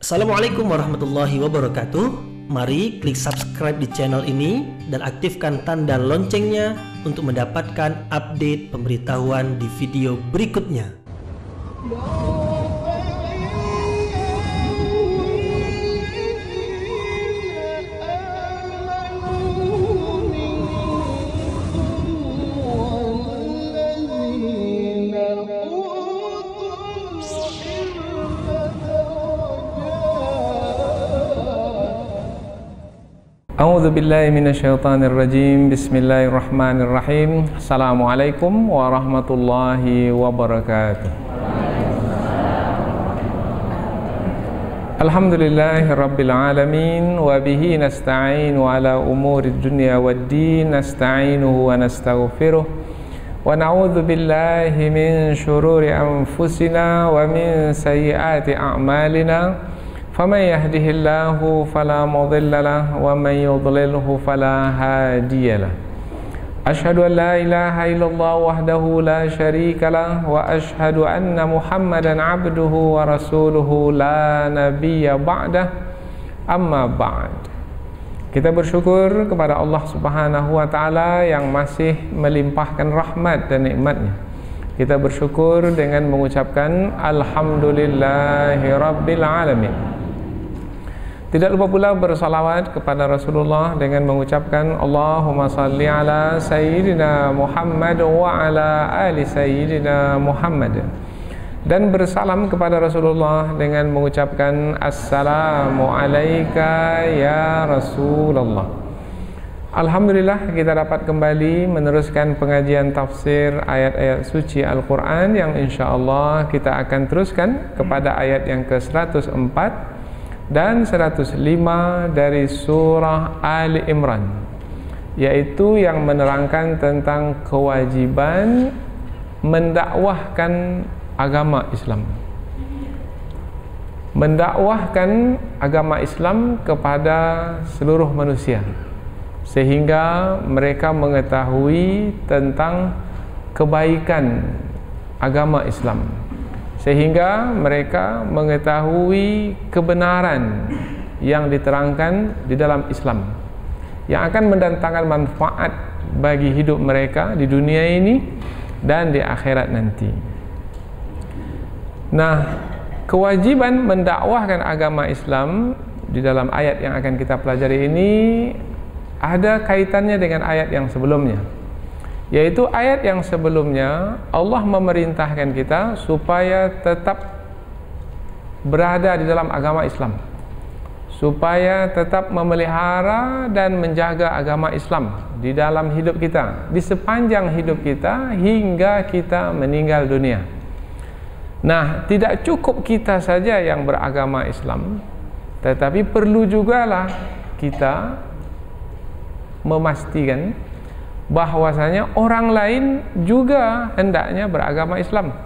Assalamualaikum warahmatullahi wabarakatuh. Mari klik subscribe di channel ini dan aktifkan tanda loncengnya untuk mendapatkan update pemberitahuan di video berikutnya. A'udzu billahi minasyaitonir rajim. Bismillahirrahmanirrahim. Assalamualaikum warahmatullahi wabarakatuh. Alhamdulillahirabbil alamin wa bihi nasta'inu ala umurid dunya waddin. Nasta'inuhu wa nastaghfiruh wa na'udzu billahi min syururi anfusina wa min sayyiati a'malina. فَمَنْ يَهْدِهِ اللَّهُ فَلَا مُضِلَّ لَهُ وَمَنْ يُضْلِلْهُ فَلَا هَادِيَ لَهُ أَشْهَدُ أَنْ لَا إِلَهَ إِلَّا اللَّهُ وَحْدَهُ لَا شَرِيكَ لَهُ وَأَشْهَدُ أَنَّ مُحَمَّدًا عَبْدُهُ وَرَسُولُهُ لَا نَبِيَّ بَعْدَهُ أَمَّا بَعْدُ. Kita bersyukur kepada Allah Subhanahu wa taala yang masih melimpahkan rahmat dan nikmatnya. Kita bersyukur dengan mengucapkan alhamdulillahirabbil alamin. Tidak lupa pula bersalawat kepada Rasulullah dengan mengucapkan Allahumma salli ala Sayyidina Muhammad wa ala ali Sayyidina Muhammad. Dan bersalam kepada Rasulullah dengan mengucapkan Assalamu alayka ya Rasulullah. Alhamdulillah kita dapat kembali meneruskan pengajian tafsir ayat-ayat suci Al-Quran yang insyaAllah kita akan teruskan kepada ayat yang ke-104 dan 105 dari surah Ali Imran, yaitu yang menerangkan tentang kewajiban mendakwahkan agama Islam, mendakwahkan agama Islam kepada seluruh manusia sehingga mereka mengetahui tentang kebaikan agama Islam, sehingga mereka mengetahui kebenaran yang diterangkan di dalam Islam yang akan mendatangkan manfaat bagi hidup mereka di dunia ini dan di akhirat nanti. Nah, kewajiban mendakwahkan agama Islam di dalam ayat yang akan kita pelajari ini ada kaitannya dengan ayat yang sebelumnya, yaitu ayat yang sebelumnya Allah memerintahkan kita supaya tetap berada di dalam agama Islam, supaya tetap memelihara dan menjaga agama Islam di dalam hidup kita, di sepanjang hidup kita hingga kita meninggal dunia. Nah, tidak cukup kita saja yang beragama Islam, tetapi perlu jugalah kita memastikan bahwasanya orang lain juga hendaknya beragama Islam,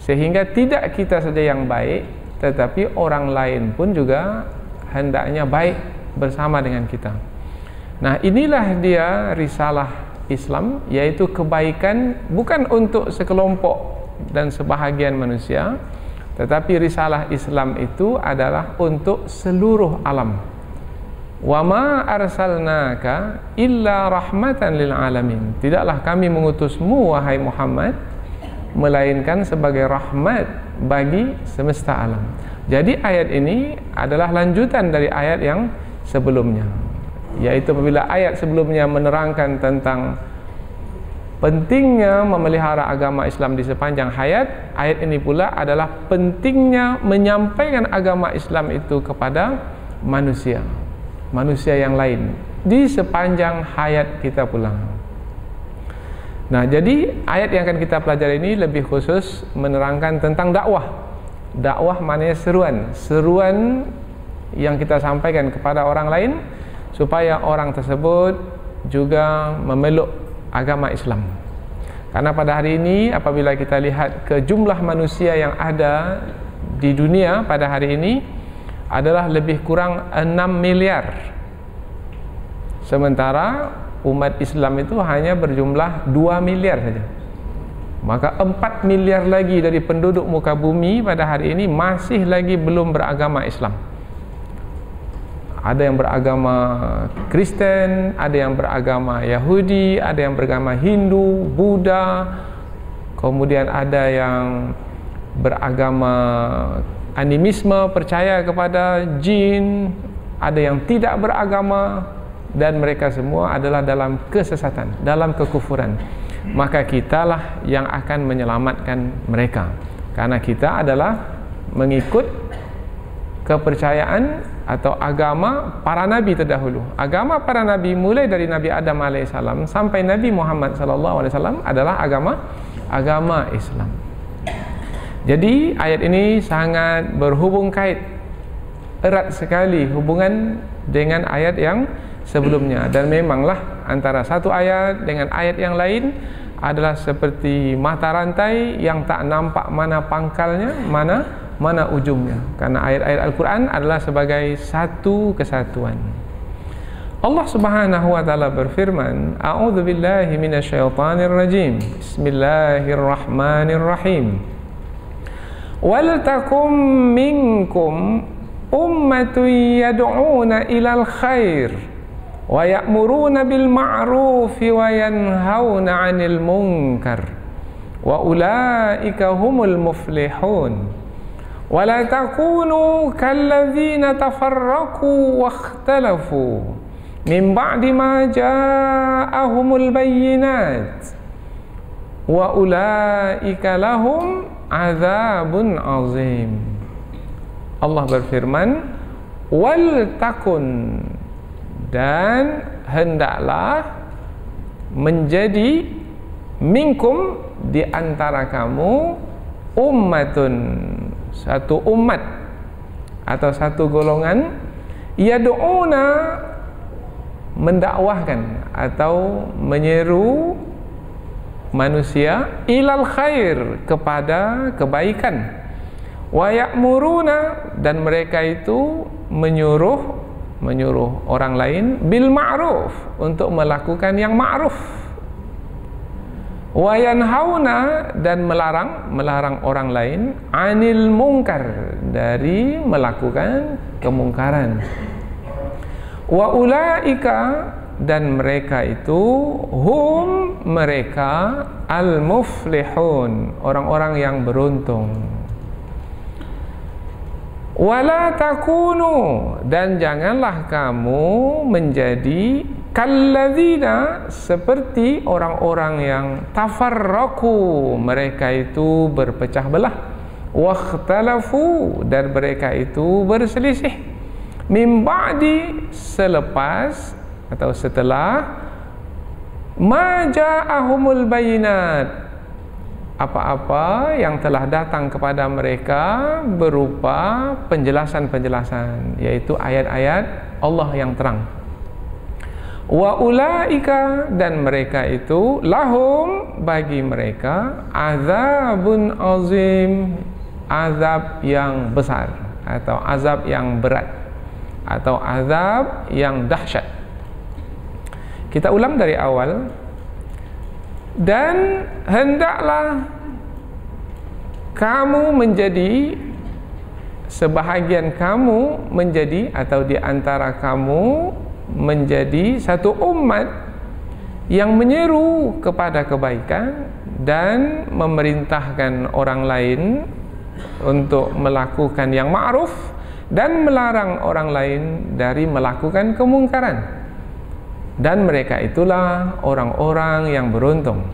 sehingga tidak kita saja yang baik, tetapi orang lain pun juga hendaknya baik bersama dengan kita. Nah, inilah dia risalah Islam, yaitu kebaikan bukan untuk sekelompok dan sebahagian manusia, tetapi risalah Islam itu adalah untuk seluruh alam. Wa ma arsalnaka illa rahmatan lil alamin. Tidaklah kami mengutusmu wahai Muhammad melainkan sebagai rahmat bagi semesta alam. Jadi ayat ini adalah lanjutan dari ayat yang sebelumnya, yaitu apabila ayat sebelumnya menerangkan tentang pentingnya memelihara agama Islam di sepanjang hayat, ayat ini pula adalah pentingnya menyampaikan agama Islam itu kepada manusia yang lain di sepanjang hayat kita pula. Nah, jadi ayat yang akan kita pelajari ini lebih khusus menerangkan tentang dakwah. Dakwah maknanya seruan yang kita sampaikan kepada orang lain supaya orang tersebut juga memeluk agama Islam. Karena pada hari ini apabila kita lihat ke jumlah manusia yang ada di dunia pada hari ini adalah lebih kurang 6 miliar. Sementara umat Islam itu hanya berjumlah 2 miliar saja. Maka 4 miliar lagi dari penduduk muka bumi pada hari ini masih lagi belum beragama Islam. ada yang beragama Kristen, ada yang beragama Yahudi, ada yang beragama Hindu, Buddha, kemudian ada yang beragama animisme, percaya kepada jin, ada yang tidak beragama, dan mereka semua adalah dalam kesesatan, dalam kekufuran. Maka kitalah yang akan menyelamatkan mereka, karena kita adalah mengikut kepercayaan atau agama para nabi terdahulu. Agama para nabi mulai dari Nabi Adam alaihissalam sampai Nabi Muhammad sallallahu alaihi wasallam adalah agama Islam. Jadi ayat ini sangat berhubung kait, erat sekali hubungan dengan ayat yang sebelumnya. Dan memanglah antara satu ayat dengan ayat yang lain adalah seperti mata rantai yang tak nampak mana pangkalnya, mana ujungnya. Karena ayat-ayat Al-Quran adalah sebagai satu kesatuan. Allah Subhanahu wa taala berfirman, A'udzu billahi minasyaitonir rajim. Bismillahirrahmanirrahim. Wal takum minkum ummatun yad'una ilal khair wa ya'muruna bil ma'ruf wa yanhauna 'anil munkar wa ulaika humul muflihun. ولا تكونوا كالذين تفرقوا واختلفوا من بعد ما جاءهم البينات وأولئك لهم عذاب عظيم. Allah berfirman, wal takun, dan hendaklah menjadi minkum, di antara kamu, ummatun, satu umat atau satu golongan, yad'una, mendakwahkan atau menyeru manusia, ilal khair, kepada kebaikan, wa ya'muruna, dan mereka itu menyuruh orang lain, bil ma'ruf, untuk melakukan yang ma'ruf, wa yanhauna, dan melarang orang lain, anil munkar, dari melakukan kemungkaran, wa ulaika, dan mereka itu, hum, mereka, al muflihun, orang-orang yang beruntung. Wala takunu, dan janganlah kamu menjadi kalladzina, seperti orang-orang yang tafarraqu, mereka itu berpecah belah, wakhtalafu, dan mereka itu berselisih, min ba'di, selepas atau setelah, ma ja'ahumul bayinat, apa-apa yang telah datang kepada mereka berupa penjelasan-penjelasan, yaitu ayat-ayat Allah yang terang. Wa ulaika, dan mereka itu, lahum, bagi mereka, azabun azim, azab yang besar, atau azab yang berat, atau azab yang dahsyat. Kita ulang dari awal. Dan hendaklah kamu menjadi, sebahagian kamu menjadi, atau di antara kamu menjadi satu umat yang menyeru kepada kebaikan dan memerintahkan orang lain untuk melakukan yang ma'ruf dan melarang orang lain dari melakukan kemungkaran. Dan mereka itulah orang-orang yang beruntung.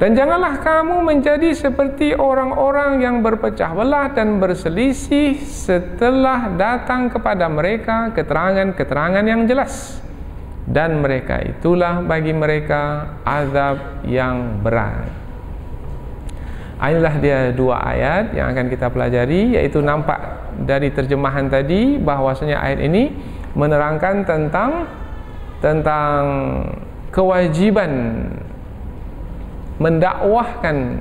Dan janganlah kamu menjadi seperti orang-orang yang berpecah belah dan berselisih setelah datang kepada mereka keterangan-keterangan yang jelas. Dan mereka itulah bagi mereka azab yang berat. Inilah dia dua ayat yang akan kita pelajari, yaitu nampak dari terjemahan tadi bahwasanya ayat ini menerangkan tentang kewajiban mendakwahkan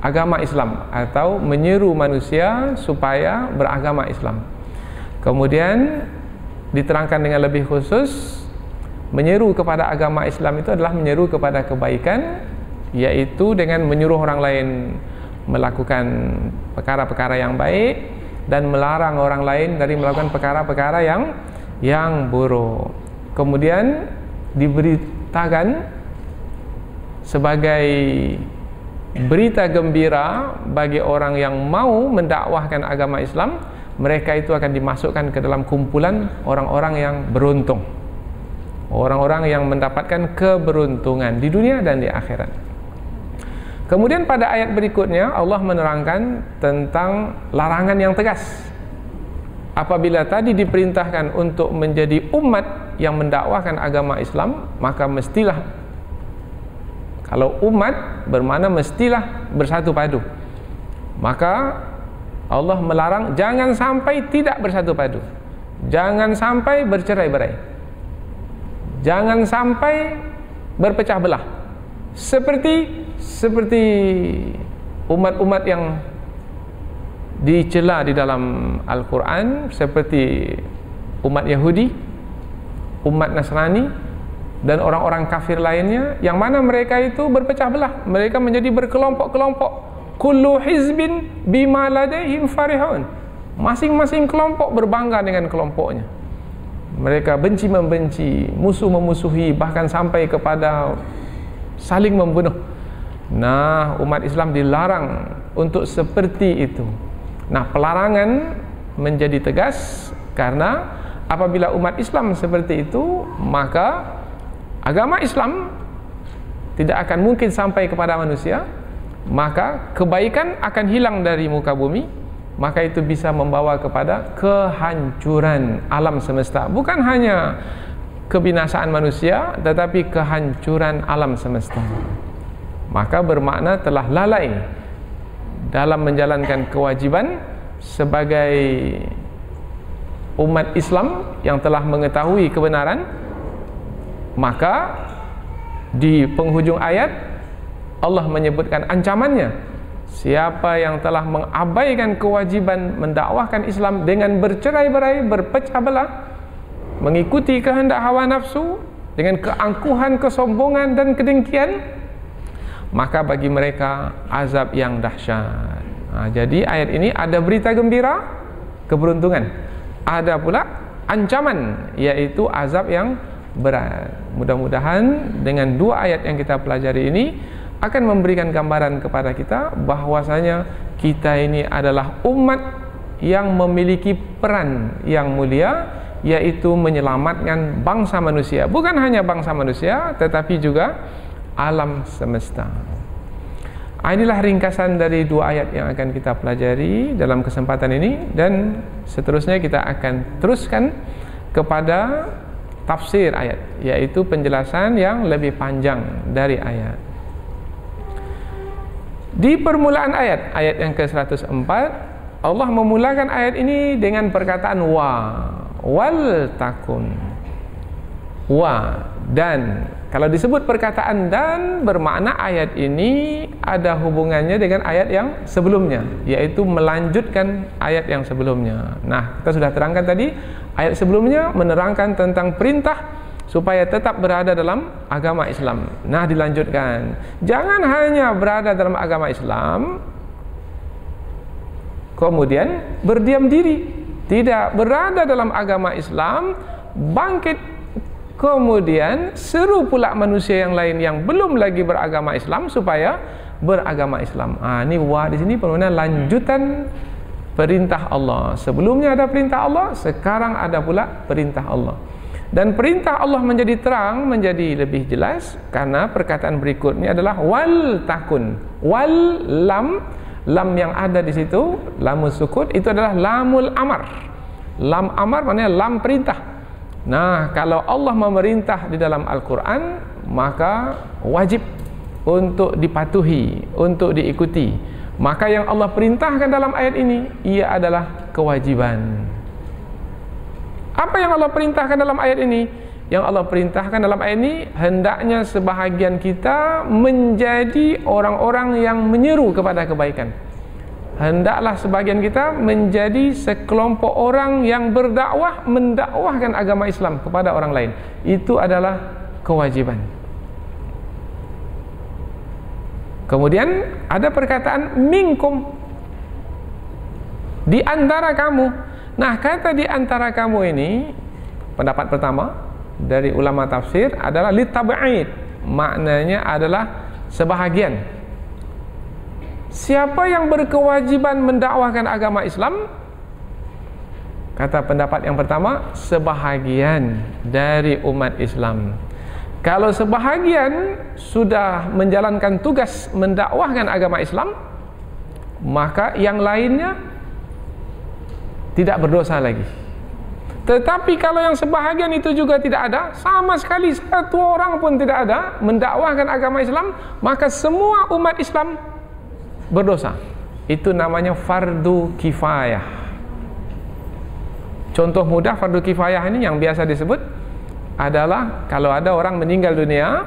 agama Islam atau menyeru manusia supaya beragama Islam. Kemudian diterangkan dengan lebih khusus, menyeru kepada agama Islam itu adalah menyeru kepada kebaikan, yaitu dengan menyuruh orang lain melakukan perkara-perkara yang baik dan melarang orang lain dari melakukan perkara-perkara yang yang buruk. Kemudian diberitakan sebagai berita gembira bagi orang yang mau mendakwahkan agama Islam, mereka itu akan dimasukkan ke dalam kumpulan orang-orang yang beruntung, orang-orang yang mendapatkan keberuntungan di dunia dan di akhirat. Kemudian pada ayat berikutnya Allah menerangkan tentang larangan yang tegas. Apabila tadi diperintahkan untuk menjadi umat yang mendakwahkan agama Islam, maka mestilah, kalau umat bermakna mestilah bersatu padu, maka Allah melarang jangan sampai tidak bersatu padu, jangan sampai bercerai-berai, jangan sampai berpecah belah, seperti umat-umat yang dicela di dalam Al-Quran, seperti umat Yahudi, umat Nasrani, dan orang-orang kafir lainnya, yang mana mereka itu berpecah belah, mereka menjadi berkelompok-kelompok. Kullu hizbin bima ladaihim farihun. Masing-masing kelompok berbangga dengan kelompoknya. Mereka benci-membenci, musuh-memusuhi, bahkan sampai kepada saling membunuh. Nah, umat Islam dilarang untuk seperti itu. Nah, pelarangan menjadi tegas karena apabila umat Islam seperti itu, maka agama Islam tidak akan mungkin sampai kepada manusia, maka kebaikan akan hilang dari muka bumi, maka itu bisa membawa kepada kehancuran alam semesta. Bukan hanya kebinasaan manusia, tetapi kehancuran alam semesta. Maka bermakna telah lalai dalam menjalankan kewajiban sebagai umat Islam yang telah mengetahui kebenaran. Maka di penghujung ayat Allah menyebutkan ancamannya. Siapa yang telah mengabaikan kewajiban mendakwahkan Islam dengan bercerai-berai, berpecah belah, mengikuti kehendak hawa nafsu dengan keangkuhan, kesombongan dan kedengkian, maka bagi mereka azab yang dahsyat. Jadi ayat ini ada berita gembira, keberuntungan, ada pula ancaman, yaitu azab yang berat. Mudah-mudahan dengan dua ayat yang kita pelajari ini akan memberikan gambaran kepada kita bahwasanya kita ini adalah umat yang memiliki peran yang mulia, yaitu menyelamatkan bangsa manusia. Bukan hanya bangsa manusia, tetapi juga alam semesta. Inilah ringkasan dari dua ayat yang akan kita pelajari dalam kesempatan ini, dan seterusnya kita akan teruskan kepada tafsir ayat, yaitu penjelasan yang lebih panjang dari ayat. Di permulaan ayat yang ke-104, Allah memulakan ayat ini dengan perkataan wa, wal takun, wa, dan. Kalau disebut perkataan dan, bermakna ayat ini ada hubungannya dengan ayat yang sebelumnya, yaitu melanjutkan ayat yang sebelumnya. Nah, kita sudah terangkan tadi, ayat sebelumnya menerangkan tentang perintah supaya tetap berada dalam agama Islam. Nah, dilanjutkan, jangan hanya berada dalam agama Islam kemudian berdiam diri, tidak berada dalam agama Islam, bangkit kemudian seru pula manusia yang lain yang belum lagi beragama Islam supaya beragama Islam. Ini wa di sini bermakna lanjutan perintah Allah. Sebelumnya ada perintah Allah, sekarang ada pula perintah Allah. Dan perintah Allah menjadi terang, menjadi lebih jelas karena perkataan berikutnya adalah wal takun. Wal, lam yang ada di situ, lamus sukut, itu adalah lamul amar. Lam amar maknanya lam perintah. Nah, kalau Allah memerintah di dalam Al-Quran, maka wajib untuk dipatuhi, untuk diikuti. Maka yang Allah perintahkan dalam ayat ini, ia adalah kewajiban. Apa yang Allah perintahkan dalam ayat ini? Yang Allah perintahkan dalam ayat ini, hendaknya sebahagian kita menjadi orang-orang yang menyeru kepada kebaikan. Hendaklah sebagian kita menjadi sekelompok orang yang berdakwah, mendakwahkan agama Islam kepada orang lain. Itu adalah kewajiban. Kemudian ada perkataan minkum, di antara kamu. Nah, kata di antara kamu ini pendapat pertama dari ulama tafsir adalah litab'id, maknanya adalah sebahagian. Siapa yang berkewajiban mendakwahkan agama Islam? Kata pendapat yang pertama, sebahagian dari umat Islam. Kalau sebahagian sudah menjalankan tugas mendakwahkan agama Islam, maka yang lainnya tidak berdosa lagi. Tetapi kalau yang sebahagian itu juga tidak ada, sama sekali satu orang pun tidak ada mendakwahkan agama Islam, maka semua umat Islam berdosa. Itu namanya fardu kifayah. Contoh mudah fardu kifayah ini yang biasa disebut adalah kalau ada orang meninggal dunia,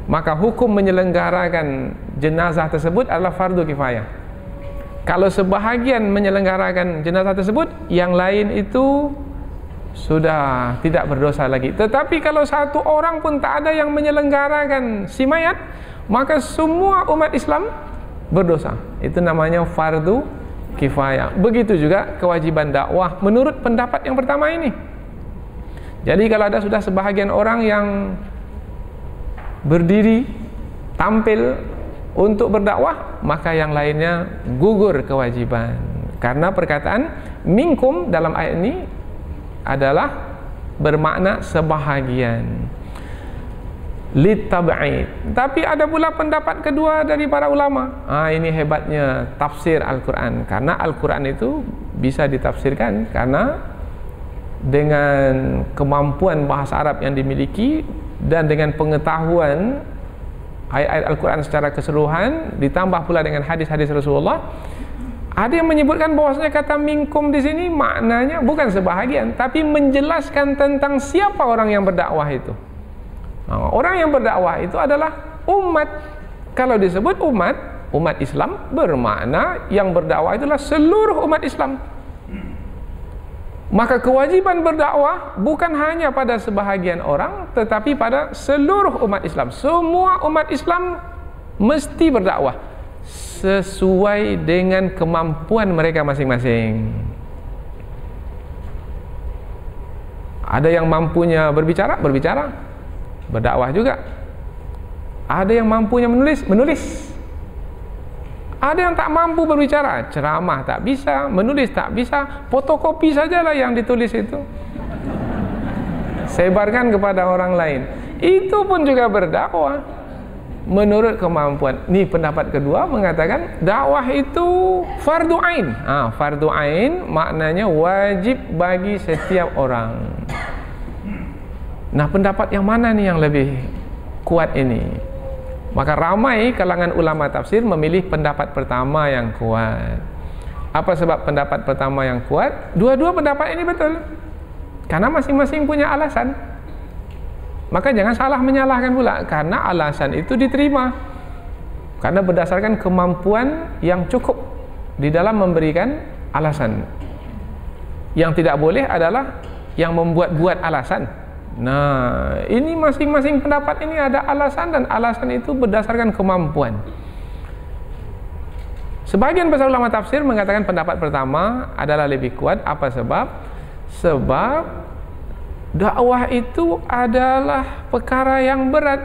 maka hukum menyelenggarakan jenazah tersebut adalah fardu kifayah. Kalau sebahagian menyelenggarakan jenazah tersebut, yang lain itu sudah tidak berdosa lagi. Tetapi kalau satu orang pun tak ada yang menyelenggarakan si mayat, maka semua umat Islam berdosa. Itu namanya fardu kifayah. Begitu juga kewajiban dakwah menurut pendapat yang pertama ini. Jadi kalau ada sudah sebahagian orang yang berdiri tampil untuk berdakwah, maka yang lainnya gugur kewajiban. Karena perkataan minkum dalam ayat ini adalah bermakna sebahagian, litab'id. Tapi ada pula pendapat kedua dari para ulama. Ini hebatnya tafsir Al-Quran, karena Al-Quran itu bisa ditafsirkan karena dengan kemampuan bahasa Arab yang dimiliki dan dengan pengetahuan ayat-ayat Al-Quran secara keseluruhan, ditambah pula dengan hadis-hadis Rasulullah. Ada yang menyebutkan bahwasanya kata minkum di sini maknanya bukan sebahagian, tapi menjelaskan tentang siapa orang yang berdakwah itu. Orang yang berdakwah itu adalah umat. Kalau disebut umat Islam bermakna yang berdakwah itulah seluruh umat Islam. Maka kewajiban berdakwah bukan hanya pada sebahagian orang, tetapi pada seluruh umat Islam. Semua umat Islam mesti berdakwah sesuai dengan kemampuan mereka masing-masing. Ada yang mampunya berbicara, berdakwah juga. Ada yang mampunya menulis. Ada yang tak mampu berbicara, ceramah tak bisa, menulis tak bisa, fotokopi sajalah yang ditulis itu, sebarkan kepada orang lain. Itu pun juga berdakwah menurut kemampuan. Ini pendapat kedua mengatakan dakwah itu fardu ain. Fardu ain maknanya wajib bagi setiap orang. Nah, pendapat yang mana nih yang lebih kuat ini? Maka ramai kalangan ulama tafsir memilih pendapat pertama yang kuat. Apa sebab pendapat pertama yang kuat? Dua-dua pendapat ini betul, karena masing-masing punya alasan. Maka jangan salah menyalahkan pula, karena alasan itu diterima karena berdasarkan kemampuan yang cukup di dalam memberikan alasan. Yang tidak boleh adalah yang membuat-buat alasan. Nah, ini masing-masing pendapat ini ada alasan, dan alasan itu berdasarkan kemampuan. Sebagian besar ulama tafsir mengatakan pendapat pertama adalah lebih kuat. Apa sebab? Sebab dakwah itu adalah perkara yang berat,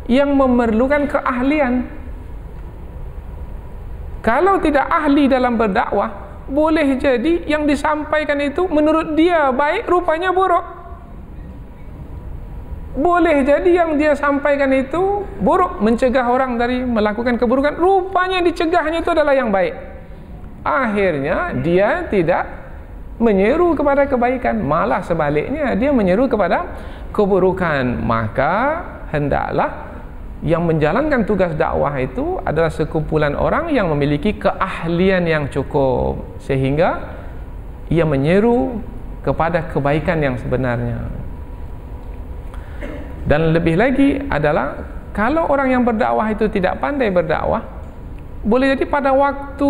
yang memerlukan keahlian. Kalau tidak ahli dalam berdakwah, boleh jadi yang disampaikan itu menurut dia baik, rupanya buruk. Boleh jadi yang dia sampaikan itu buruk, mencegah orang dari melakukan keburukan, rupanya dicegahnya itu adalah yang baik. Akhirnya dia tidak menyeru kepada kebaikan, malah sebaliknya dia menyeru kepada keburukan. Maka hendaklah yang menjalankan tugas dakwah itu adalah sekumpulan orang yang memiliki keahlian yang cukup, sehingga ia menyeru kepada kebaikan yang sebenarnya. Dan lebih lagi adalah kalau orang yang berdakwah itu tidak pandai berdakwah, boleh jadi pada waktu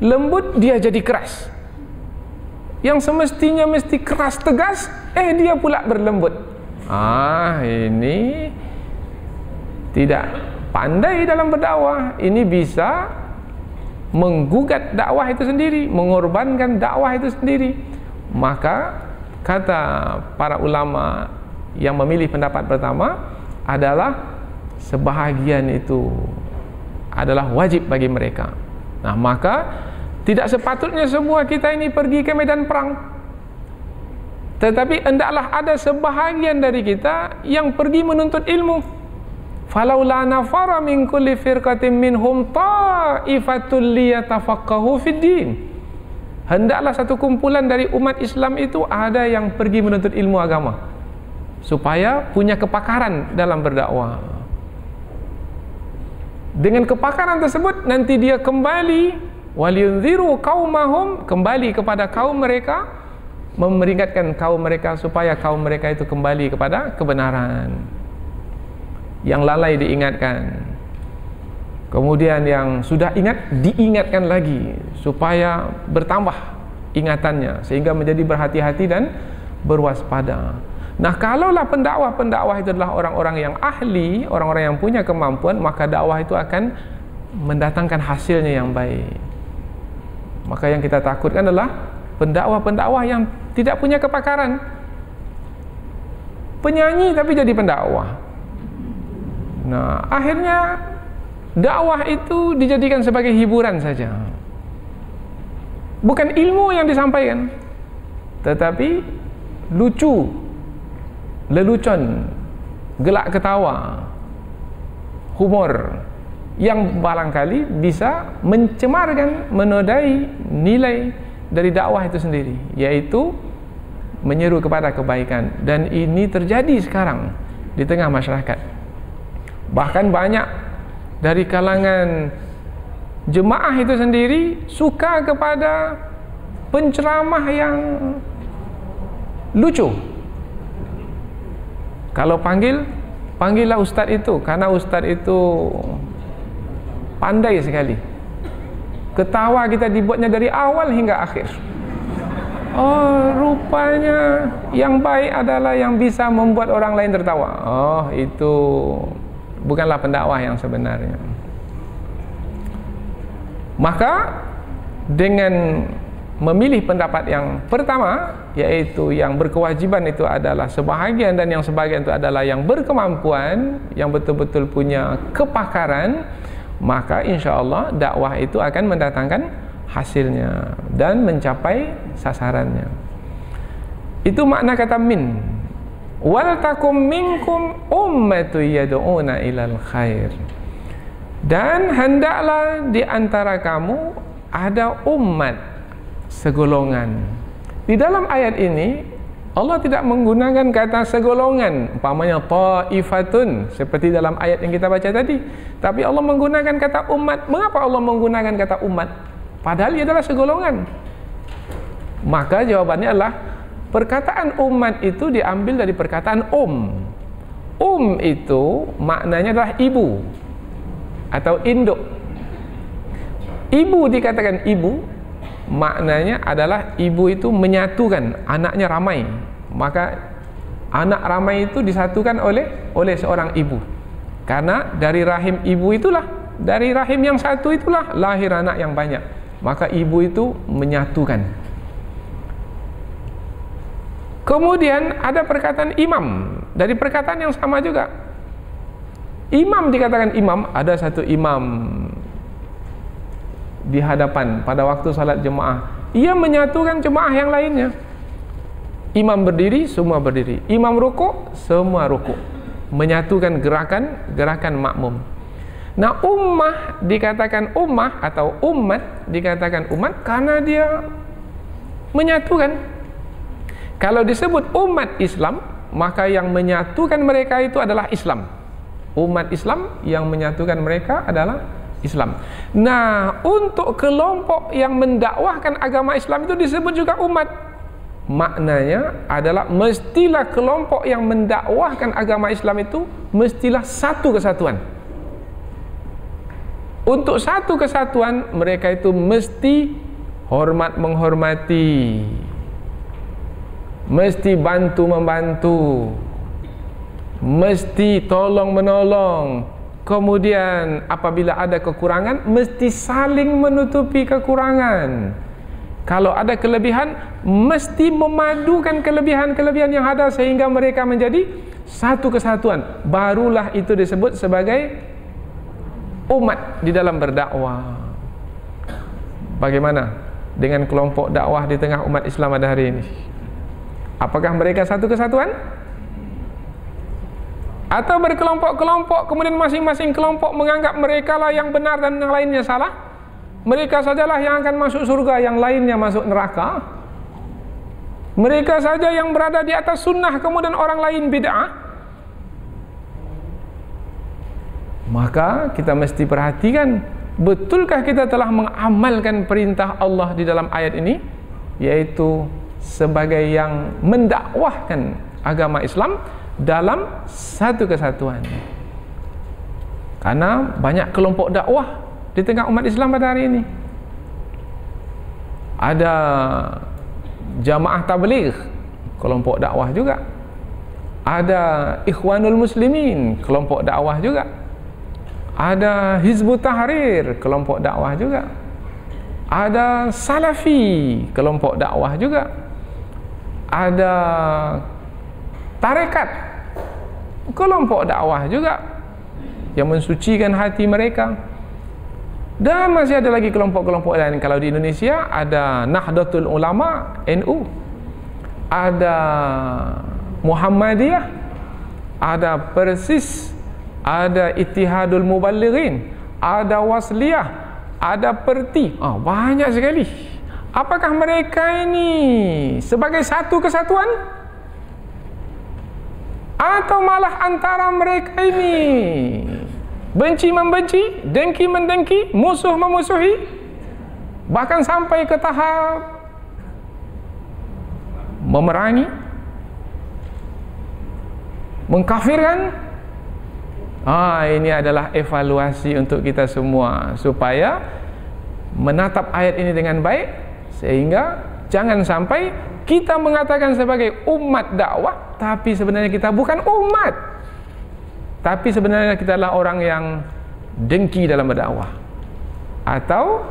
lembut dia jadi keras. Yang semestinya mesti keras tegas, dia pula berlembut. Ini tidak pandai dalam berdakwah. Ini bisa menggugat dakwah itu sendiri, mengorbankan dakwah itu sendiri. Maka kata para ulama yang memilih pendapat pertama adalah sebahagian itu adalah wajib bagi mereka. Nah, maka tidak sepatutnya semua kita ini pergi ke medan perang, tetapi hendaklah ada sebahagian dari kita yang pergi menuntut ilmu. Falaula nafara min kulli firqatin minhum ta'ifatul liyatafaqahu fid din. Hendaklah satu kumpulan dari umat Islam itu ada yang pergi menuntut ilmu agama supaya punya kepakaran dalam berdakwah. Dengan kepakaran tersebut nanti dia kembali waliyunziru qaumahum, kembali kepada kaum mereka, memperingatkan kaum mereka supaya kaum mereka itu kembali kepada kebenaran. Yang lalai diingatkan, kemudian yang sudah ingat diingatkan lagi supaya bertambah ingatannya sehingga menjadi berhati-hati dan berwaspada. Nah, kalaulah pendakwah-pendakwah itu adalah orang-orang yang ahli, orang-orang yang punya kemampuan, maka dakwah itu akan mendatangkan hasilnya yang baik. Maka yang kita takutkan adalah pendakwah-pendakwah yang tidak punya kepakaran. Penyanyi tapi jadi pendakwah. Nah, akhirnya dakwah itu dijadikan sebagai hiburan saja. Bukan ilmu yang disampaikan, tetapi lucu, lelucon, gelak ketawa, humor yang barangkali bisa mencemarkan, menodai nilai dari dakwah itu sendiri, yaitu menyeru kepada kebaikan. Dan ini terjadi sekarang di tengah masyarakat. Bahkan banyak dari kalangan jemaah itu sendiri suka kepada penceramah yang lucu. Kalau panggillah ustaz itu, karena ustaz itu pandai sekali. Ketawa kita dibuatnya dari awal hingga akhir. Oh, rupanya yang baik adalah yang bisa membuat orang lain tertawa. Oh, itu bukanlah pendakwah yang sebenarnya. Maka dengan memilih pendapat yang pertama, yaitu yang berkewajiban itu adalah sebahagian dan yang sebahagian itu adalah yang berkemampuan, yang betul-betul punya kepakaran, maka insya Allah dakwah itu akan mendatangkan hasilnya dan mencapai sasarannya. Itu makna kata min. Wal takum minkum ummatu yad'una ilal khair. Dan hendaklah di antara kamu ada umat, segolongan. Di dalam ayat ini Allah tidak menggunakan kata segolongan, umpamanya ta'ifatun seperti dalam ayat yang kita baca tadi, tapi Allah menggunakan kata umat. Mengapa Allah menggunakan kata umat padahal ia adalah segolongan? Maka jawabannya adalah perkataan umat itu diambil dari perkataan itu maknanya adalah ibu atau induk. Ibu dikatakan ibu, maknanya adalah ibu itu menyatukan anaknya ramai. Maka anak ramai itu disatukan oleh seorang ibu. Karena dari rahim ibu itulah, dari rahim yang satu itulah lahir anak yang banyak. Maka ibu itu menyatukan. Kemudian ada perkataan imam, dari perkataan yang sama juga. Imam dikatakan imam, ada satu imam di hadapan pada waktu salat jemaah, ia menyatukan jemaah yang lainnya. Imam berdiri, semua berdiri. Imam rukuk, semua rukuk. Menyatukan gerakan makmum. Nah, ummah dikatakan ummah atau umat dikatakan umat karena dia menyatukan. Kalau disebut umat Islam, maka yang menyatukan mereka itu adalah Islam. Umat Islam yang menyatukan mereka adalah Islam. Nah, untuk kelompok yang mendakwahkan agama Islam itu disebut juga umat. Maknanya adalah mestilah kelompok yang mendakwahkan agama Islam itu mestilah satu kesatuan. Untuk satu kesatuan mereka itu mesti hormat menghormati, mesti bantu membantu, mesti tolong menolong. Kemudian apabila ada kekurangan mesti saling menutupi kekurangan. Kalau ada kelebihan mesti memadukan kelebihan-kelebihan yang ada sehingga mereka menjadi satu kesatuan. Barulah itu disebut sebagai umat di dalam berdakwah. Bagaimana dengan kelompok dakwah di tengah umat Islam pada hari ini? Apakah mereka satu kesatuan? Atau berkelompok-kelompok, kemudian masing-masing kelompok menganggap mereka lah yang benar dan yang lainnya salah? Mereka sajalah yang akan masuk surga, yang lainnya masuk neraka. Mereka saja yang berada di atas sunnah, kemudian orang lain bid'ah. Maka kita mesti perhatikan, betulkah kita telah mengamalkan perintah Allah di dalam ayat ini, yaitu sebagai yang mendakwahkan agama Islam dalam satu kesatuan. Karena banyak kelompok dakwah di tengah umat Islam pada hari ini. Ada jamaah tabligh, kelompok dakwah juga. Ada Ikhwanul Muslimin, kelompok dakwah juga. Ada Hizbut Tahrir, kelompok dakwah juga. Ada Salafi, kelompok dakwah juga. Ada tarekat, kelompok dakwah juga yang mensucikan hati mereka. Dan masih ada lagi kelompok-kelompok lain. Kalau di Indonesia ada Nahdlatul Ulama, NU, ada Muhammadiyah, ada Persis, ada Ittihadul Muballighin, ada Wasliyah, ada Perti. Banyak sekali. Apakah mereka ini sebagai satu kesatuan? Atau malah antara mereka ini benci membenci, dengki mendengki, musuh memusuhi, bahkan sampai ke tahap memerangi, mengkafirkan? Ini adalah evaluasi untuk kita semua supaya menatap ayat ini dengan baik, sehingga jangan sampai kita mengatakan sebagai umat dakwah, tapi sebenarnya kita bukan umat. Tapi sebenarnya kita adalah orang yang dengki dalam berdakwah atau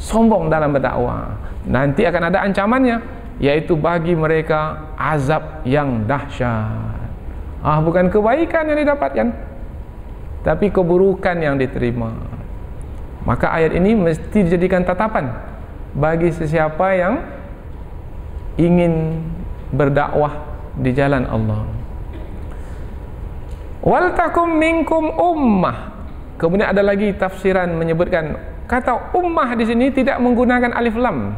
sombong dalam berdakwah. Nanti akan ada ancamannya, yaitu bagi mereka azab yang dahsyat. Bukan kebaikan yang didapatkan, tapi keburukan yang diterima. Maka ayat ini mesti dijadikan tatapan bagi sesiapa yang ingin berdakwah di jalan Allah. Wal takum minkum ummah. Kemudian ada lagi tafsiran menyebutkan kata ummah di sini tidak menggunakan alif lam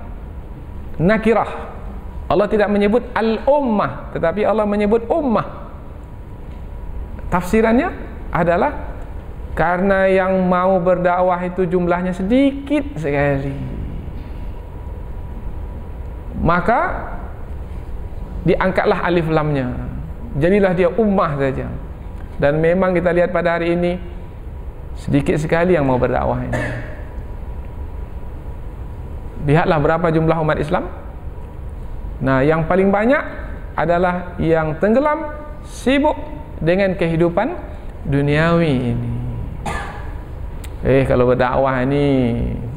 nakirah. Allah tidak menyebut al-ummah, tetapi Allah menyebut ummah. Tafsirannya adalah karena yang mau berdakwah itu jumlahnya sedikit sekali, maka diangkatlah alif lamnya, jadilah dia ummah saja. Dan memang kita lihat pada hari ini sedikit sekali yang mau berdakwah ini. Lihatlah berapa jumlah umat Islam. Nah, yang paling banyak adalah yang tenggelam, sibuk dengan kehidupan duniawi ini. Kalau berdakwah ini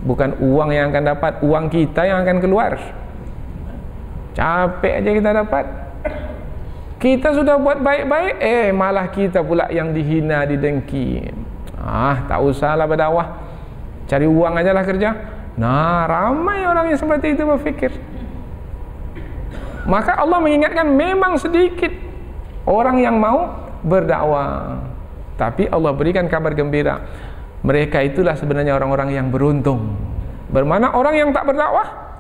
bukan uang yang akan dapat, uang kita yang akan keluar. Capek aja kita dapat. Kita sudah buat baik-baik, malah kita pula yang dihina, didengki. Tak usahlah berdakwah, cari uang aja lah kerja. Nah, ramai orang yang seperti itu berfikir. Maka Allah mengingatkan memang sedikit orang yang mau berdakwah, tapi Allah berikan kabar gembira. Mereka itulah sebenarnya orang-orang yang beruntung. Bermana orang yang tak berdakwah?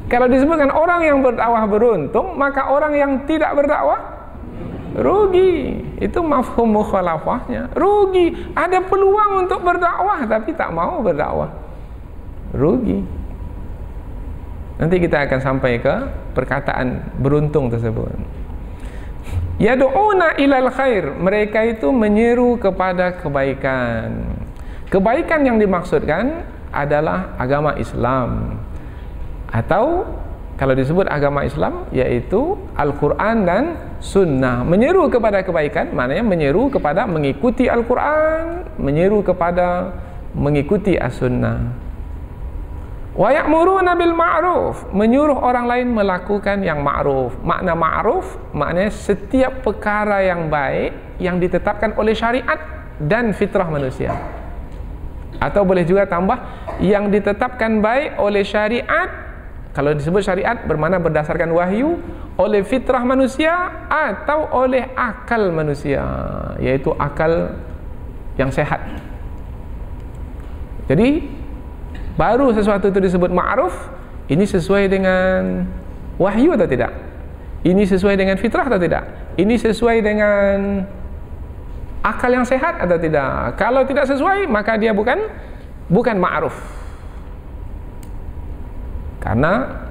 Kalau disebutkan orang yang berdakwah beruntung, maka orang yang tidak berdakwah rugi. Itu mafhum mukhalafahnya. Rugi. Ada peluang untuk berdakwah tapi tak mau berdakwah, rugi. Nanti kita akan sampai ke perkataan beruntung tersebut. Yad'una ilal khair, mereka itu menyeru kepada kebaikan. Kebaikan yang dimaksudkan adalah agama Islam. Atau kalau disebut agama Islam, yaitu Al-Quran dan Sunnah. Menyeru kepada kebaikan, maknanya menyeru kepada mengikuti Al-Quran, menyeru kepada mengikuti As-Sunnah. Wa ya'muruna bil ma'ruf, menyuruh orang lain melakukan yang ma'ruf. Makna ma'ruf maknanya setiap perkara yang baik yang ditetapkan oleh syariat dan fitrah manusia. Atau boleh juga tambah yang ditetapkan baik oleh syariat. Kalau disebut syariat bermakna berdasarkan wahyu, oleh fitrah manusia atau oleh akal manusia, yaitu akal yang sehat. Jadi baru sesuatu itu disebut ma'ruf. Ini sesuai dengan wahyu atau tidak? Ini sesuai dengan fitrah atau tidak? Ini sesuai dengan akal yang sehat atau tidak? Kalau tidak sesuai, maka dia bukan ma'ruf. Karena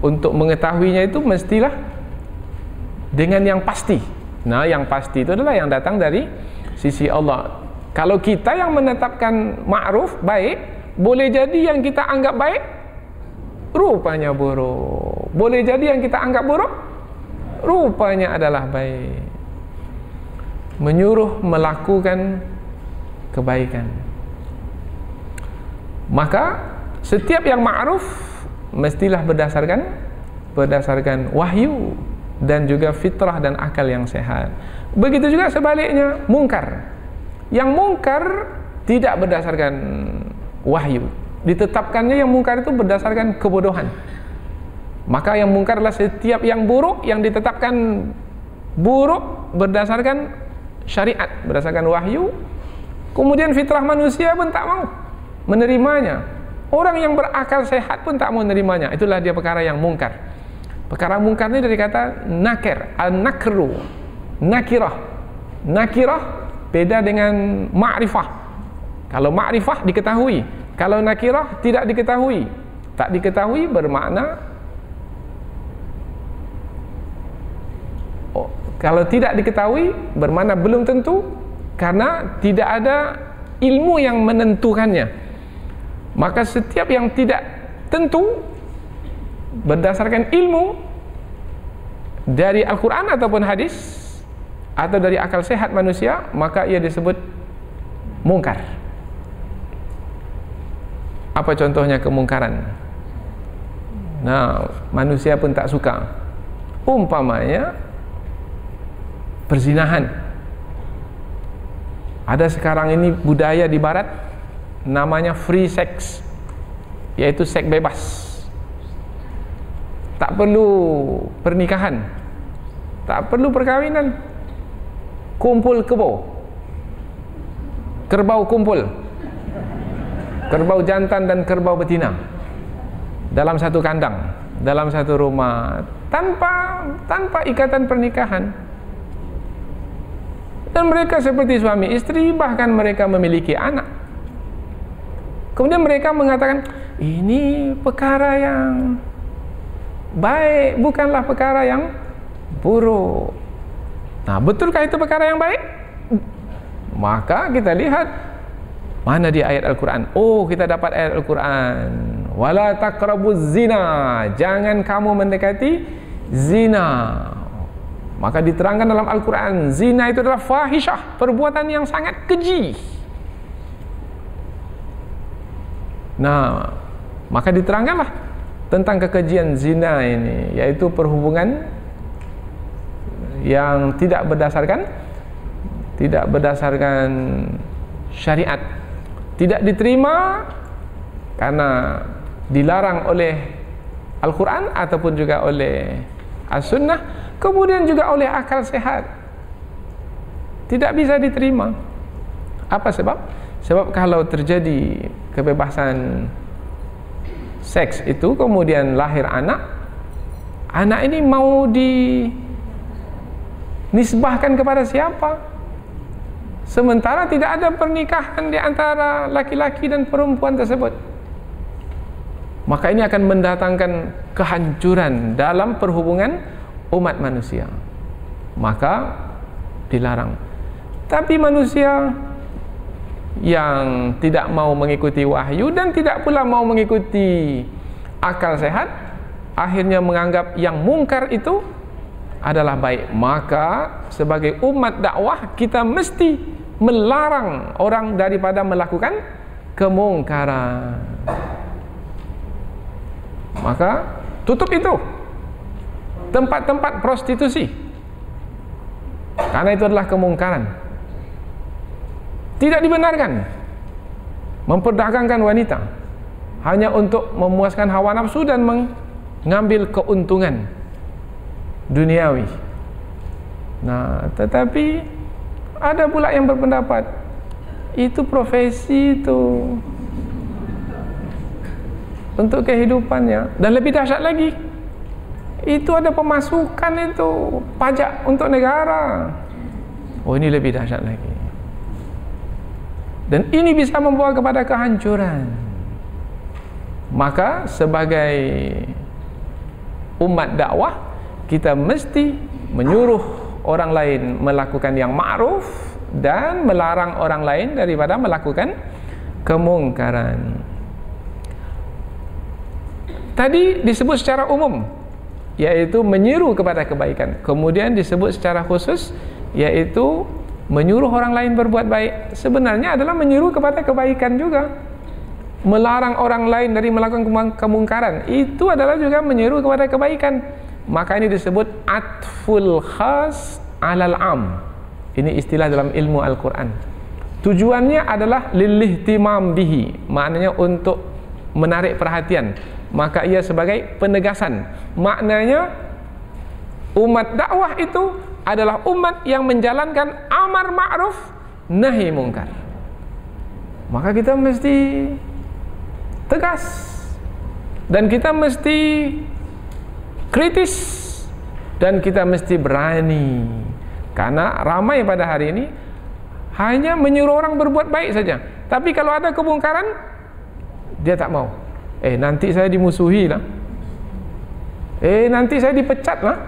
untuk mengetahuinya itu mestilah dengan yang pasti. Nah, yang pasti itu adalah yang datang dari sisi Allah. Kalau kita yang menetapkan ma'ruf, baik, boleh jadi yang kita anggap baik rupanya buruk. Boleh jadi yang kita anggap buruk rupanya adalah baik. Menyuruh melakukan kebaikan. Maka setiap yang ma'ruf mestilah berdasarkan wahyu dan juga fitrah dan akal yang sehat. Begitu juga sebaliknya mungkar. Yang mungkar tidak berdasarkan wahyu. Ditetapkannya yang mungkar itu berdasarkan kebodohan. Maka yang mungkar adalah setiap yang buruk yang ditetapkan buruk berdasarkan syariat, berdasarkan wahyu. Kemudian fitrah manusia pun tak mau menerimanya. Orang yang berakal sehat pun tak mau menerimanya. Itulah dia perkara yang mungkar. Perkara mungkar ini dari kata nakir, al-nakru, nakirah. Nakirah beda dengan ma'rifah. Kalau ma'rifah diketahui, kalau nakirah tidak diketahui. Tak diketahui bermakna kalau tidak diketahui bermakna belum tentu, karena tidak ada ilmu yang menentukannya. Maka setiap yang tidak tentu berdasarkan ilmu dari Al-Quran ataupun hadis atau dari akal sehat manusia, maka ia disebut mungkar. Apa contohnya kemungkaran? Nah, manusia pun tak suka. Umpamanya perzinahan. Ada sekarang ini budaya di barat namanya free sex, yaitu seks bebas. Tak perlu pernikahan, tak perlu perkawinan. Kumpul kerbau kumpul, kerbau jantan dan kerbau betina dalam satu kandang, dalam satu rumah, tanpa ikatan pernikahan. Dan mereka seperti suami istri, bahkan mereka memiliki anak. Kemudian mereka mengatakan, ini perkara yang baik, bukanlah perkara yang buruk. Nah, betulkah itu perkara yang baik? Maka kita lihat mana di ayat Al-Quran. Oh, kita dapat ayat Al-Quran. Wala taqrabuz zina, jangan kamu mendekati zina. Maka diterangkan dalam Al-Quran, zina itu adalah fahishah, perbuatan yang sangat keji. Nah, maka diterangkanlah tentang kekejian zina ini, yaitu perhubungan yang tidak berdasarkan syariat, tidak diterima karena dilarang oleh Al-Quran ataupun juga oleh As-Sunnah, kemudian juga oleh akal sehat, tidak bisa diterima. Apa sebab? Sebab kalau terjadi kebebasan seks itu, kemudian lahir anak ini mau dinisbahkan kepada siapa? Sementara tidak ada pernikahan di antara laki-laki dan perempuan tersebut. Maka ini akan mendatangkan kehancuran dalam perhubungan umat manusia. Maka dilarang. Tapi manusia yang tidak mau mengikuti wahyu dan tidak pula mau mengikuti akal sehat, akhirnya menganggap yang mungkar itu adalah baik. Maka sebagai umat dakwah kita mesti melarang orang daripada melakukan kemungkaran. Maka tutup itu tempat-tempat prostitusi, karena itu adalah kemungkaran. Tidak dibenarkan memperdagangkan wanita hanya untuk memuaskan hawa nafsu dan mengambil keuntungan duniawi. Nah, tetapi ada pula yang berpendapat itu profesi itu untuk kehidupannya, dan lebih dahsyat lagi, itu ada pemasukan, itu pajak untuk negara. Oh, ini lebih dahsyat lagi. Dan ini bisa membawa kepada kehancuran. Maka sebagai umat dakwah, kita mesti menyuruh orang lain melakukan yang ma'ruf dan melarang orang lain daripada melakukan kemungkaran. Tadi disebut secara umum, yaitu menyeru kepada kebaikan. Kemudian disebut secara khusus, yaitu menyuruh orang lain berbuat baik. Sebenarnya adalah menyeru kepada kebaikan juga. Melarang orang lain dari melakukan kemungkaran, itu adalah juga menyeru kepada kebaikan. Maka ini disebut atful khas alal am. Ini istilah dalam ilmu Al-Quran. Tujuannya adalah lilihtimam bihi, maknanya untuk menarik perhatian. Maka ia sebagai penegasan. Maknanya umat dakwah itu adalah umat yang menjalankan amar ma'ruf nahi mungkar. Maka kita mesti tegas, dan kita mesti kritis, dan kita mesti berani. Karena ramai pada hari ini hanya menyuruh orang berbuat baik saja, tapi kalau ada kemungkaran dia tak mau. Nanti saya dimusuhi lah, nanti saya dipecat lah.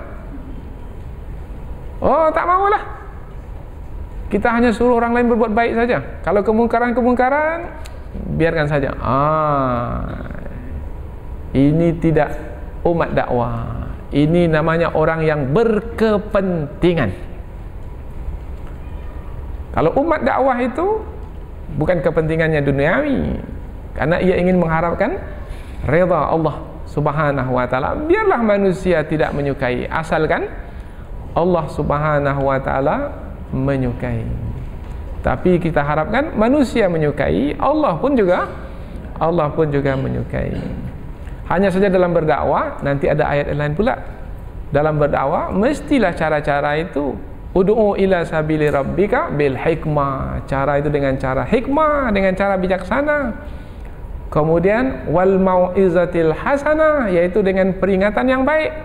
Oh, tak maulah. Kita hanya suruh orang lain berbuat baik saja. Kalau kemungkaran-kemungkaran, biarkan saja. Ini tidak umat dakwah. Ini namanya orang yang berkepentingan. Kalau umat dakwah itu bukan kepentingannya duniawi, karena ia ingin mengharapkan redha Allah Subhanahu wa ta'ala. Biarlah manusia tidak menyukai, asalkan Allah Subhanahu wa ta'ala menyukai. Tapi kita harapkan manusia menyukai, Allah pun juga menyukai. Hanya saja dalam berdakwah, nanti ada ayat lain pula. Dalam berdakwah mestilah cara-cara itu ud'u ila sabili rabbika bil hikmah. Cara itu dengan cara hikmah, dengan cara bijaksana. Kemudian wal mau'izatil hasanah, yaitu dengan peringatan yang baik.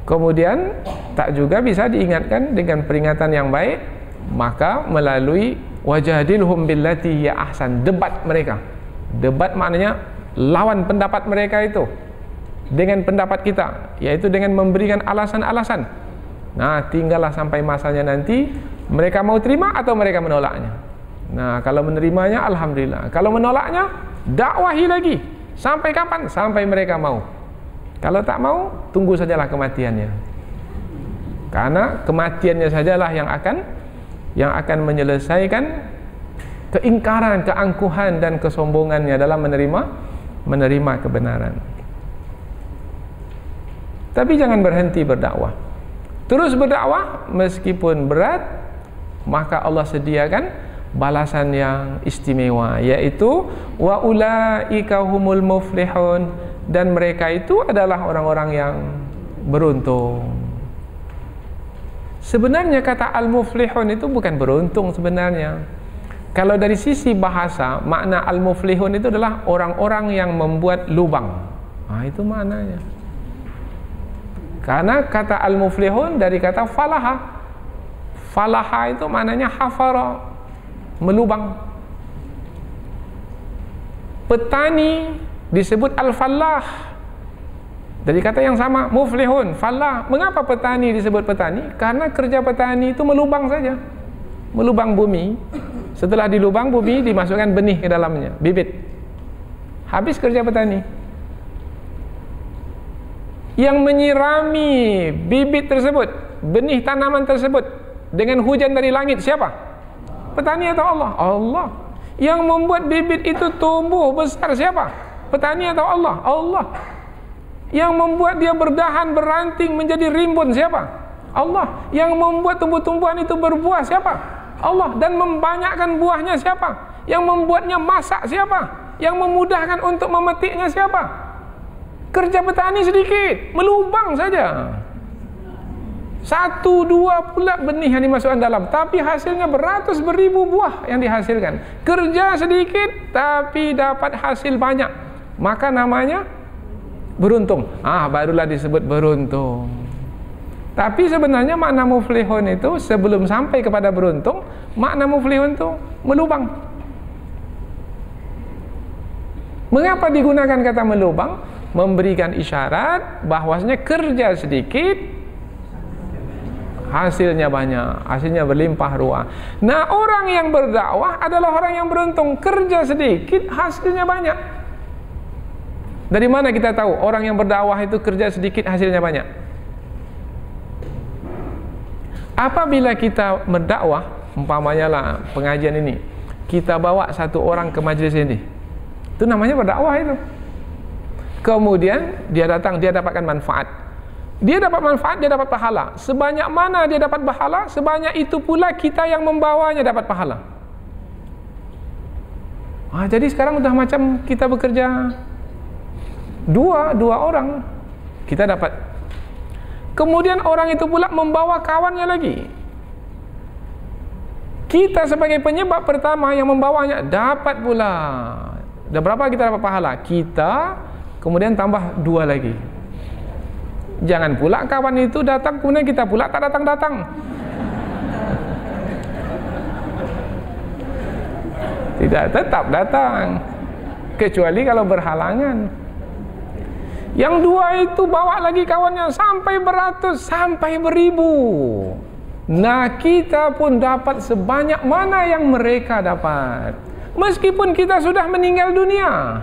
Kemudian tak juga bisa diingatkan dengan peringatan yang baik, maka melalui wajadilhum billati hiya ahsan, debat mereka. Debat maknanya lawan pendapat mereka itu dengan pendapat kita, yaitu dengan memberikan alasan-alasan. Nah, tinggallah sampai masanya nanti mereka mau terima atau mereka menolaknya. Nah, kalau menerimanya alhamdulillah, kalau menolaknya dakwahi lagi. Sampai kapan? Sampai mereka mau. Kalau tak mau, tunggu sajalah kematiannya. Karena kematiannya sajalah yang akan menyelesaikan keingkaran, keangkuhan dan kesombongannya dalam menerima kebenaran. Tapi jangan berhenti berdakwah. Terus berdakwah meskipun berat, maka Allah sediakan balasan yang istimewa, yaitu wa ulaika humul muflihun, dan mereka itu adalah orang-orang yang beruntung. Sebenarnya kata al-muflihun itu bukan beruntung sebenarnya. Kalau dari sisi bahasa, makna al-muflihun itu adalah orang-orang yang membuat lubang. Itu maknanya. Karena kata al-muflihun dari kata falaha. Falaha itu maknanya hafara, melubang. Petani disebut al-fallah dari kata yang sama, muflihun, fallah. Mengapa petani disebut petani? Karena kerja petani itu melubang saja, melubang bumi. Setelah dilubang bumi, dimasukkan benih ke dalamnya, bibit. Habis kerja petani. Yang menyirami bibit tersebut, benih tanaman tersebut dengan hujan dari langit, siapa? Petani atau Allah? Allah. Yang membuat bibit itu tumbuh besar, siapa? Petani atau Allah? Allah. Yang membuat dia berdahan, beranting, menjadi rimbun siapa? Allah. Yang membuat tumbuh-tumbuhan itu berbuah siapa? Allah. Dan membanyakkan buahnya siapa? Yang membuatnya masak siapa? Yang memudahkan untuk memetiknya siapa? Kerja petani sedikit, melubang saja. 1, 2 pula benih yang dimasukkan dalam, tapi hasilnya beratus beribu buah yang dihasilkan. Kerja sedikit tapi dapat hasil banyak, maka namanya beruntung. Barulah disebut beruntung. Tapi sebenarnya makna muflihun itu sebelum sampai kepada beruntung, makna muflihun itu melubang. Mengapa digunakan kata melubang? Memberikan isyarat bahwasanya kerja sedikit hasilnya banyak, hasilnya berlimpah ruah. Nah, orang yang berdakwah adalah orang yang beruntung. Kerja sedikit hasilnya banyak. Dari mana kita tahu orang yang berdakwah itu kerja sedikit hasilnya banyak? Apabila kita berdakwah, umpamanya lah pengajian ini, kita bawa satu orang ke majlis ini, itu namanya berdakwah itu. Kemudian dia datang, dia dapatkan manfaat. Dia dapat manfaat, dia dapat pahala. Sebanyak mana dia dapat pahala, sebanyak itu pula kita yang membawanya dapat pahala. Jadi sekarang udah macam kita bekerja dua orang, kita dapat. Kemudian orang itu pula membawa kawannya lagi. Kita sebagai penyebab pertama yang membawanya dapat pula. Dan berapa kita dapat pahala? Kita kemudian tambah 2 lagi. Jangan pula kawan itu datang kemudian kita pula tak datang-datang. Tidak, tetap datang, kecuali kalau berhalangan. Yang 2 itu bawa lagi kawannya sampai beratus, sampai beribu. Nah, kita pun dapat sebanyak mana yang mereka dapat. Meskipun kita sudah meninggal dunia,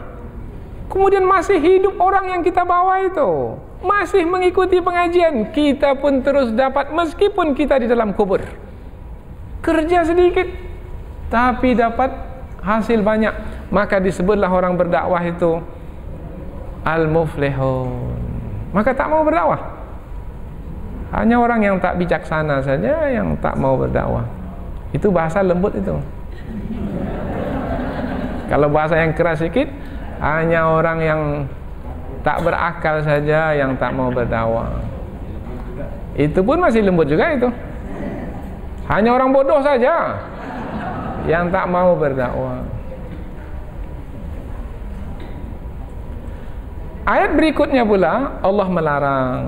kemudian masih hidup orang yang kita bawa itu, masih mengikuti pengajian, kita pun terus dapat meskipun kita di dalam kubur. Kerja sedikit tapi dapat hasil banyak, maka disebutlah orang berdakwah itu al-muflihun. Maka tak mau berdakwah. Hanya orang yang tak bijaksana saja yang tak mau berdakwah. Itu bahasa lembut itu. Kalau bahasa yang keras sedikit, hanya orang yang tak berakal saja yang tak mau berdakwah. Itu pun masih lembut juga itu. Hanya orang bodoh saja yang tak mau berdakwah. Ayat berikutnya pula Allah melarang.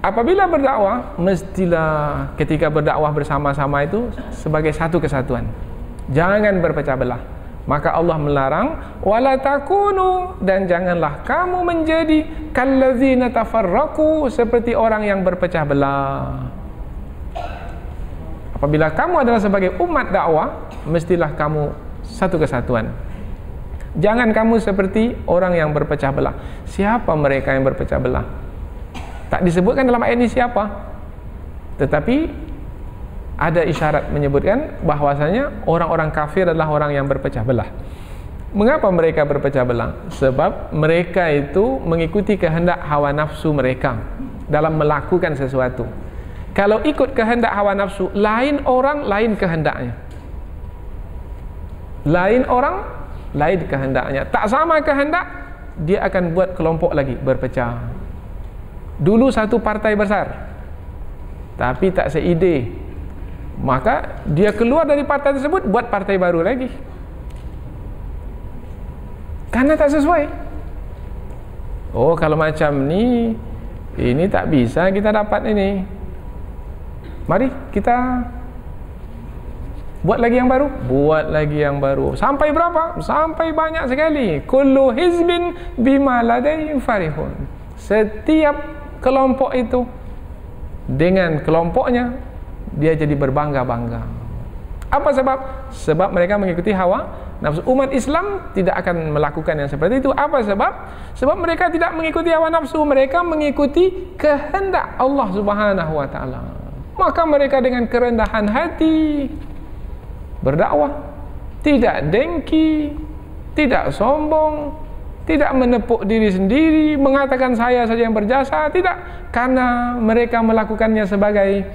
Apabila berdakwah, mestilah ketika berdakwah bersama-sama itu sebagai satu kesatuan. Jangan berpecah belah. Maka Allah melarang, wala takunu, dan janganlah kamu menjadi kallazina tafarraqu, seperti orang yang berpecah belah. Apabila kamu adalah sebagai umat dakwah, mestilah kamu satu kesatuan. Jangan kamu seperti orang yang berpecah belah. Siapa mereka yang berpecah belah? Tak disebutkan dalam ayat ini siapa, tetapi ada isyarat menyebutkan bahwasanya orang-orang kafir adalah orang yang berpecah belah. Mengapa mereka berpecah belah? Sebab mereka itu mengikuti kehendak hawa nafsu mereka dalam melakukan sesuatu. Kalau ikut kehendak hawa nafsu, lain orang, lain kehendaknya. Lain orang, lain kehendaknya. Tak sama kehendak, dia akan buat kelompok lagi, berpecah. Dulu satu partai besar, tapi tak seide, maka dia keluar dari partai tersebut, buat partai baru lagi, karena tak sesuai. Oh, kalau macam ni, ini tak bisa kita dapat ini. Mari kita buat lagi yang baru, buat lagi yang baru. Sampai berapa? Sampai banyak sekali. Kullu hizbin bima ladayhim farihun. Setiap kelompok itu dengan kelompoknya dia jadi berbangga-bangga. Apa sebab? Sebab mereka mengikuti hawa nafsu. Umat Islam tidak akan melakukan yang seperti itu. Apa sebab? Sebab mereka tidak mengikuti hawa nafsu, mereka mengikuti kehendak Allah Subhanahu wa taala. Maka mereka dengan kerendahan hati berdakwah, tidak dengki, tidak sombong, tidak menepuk diri sendiri, mengatakan saya saja yang berjasa, tidak, karena mereka melakukannya sebagai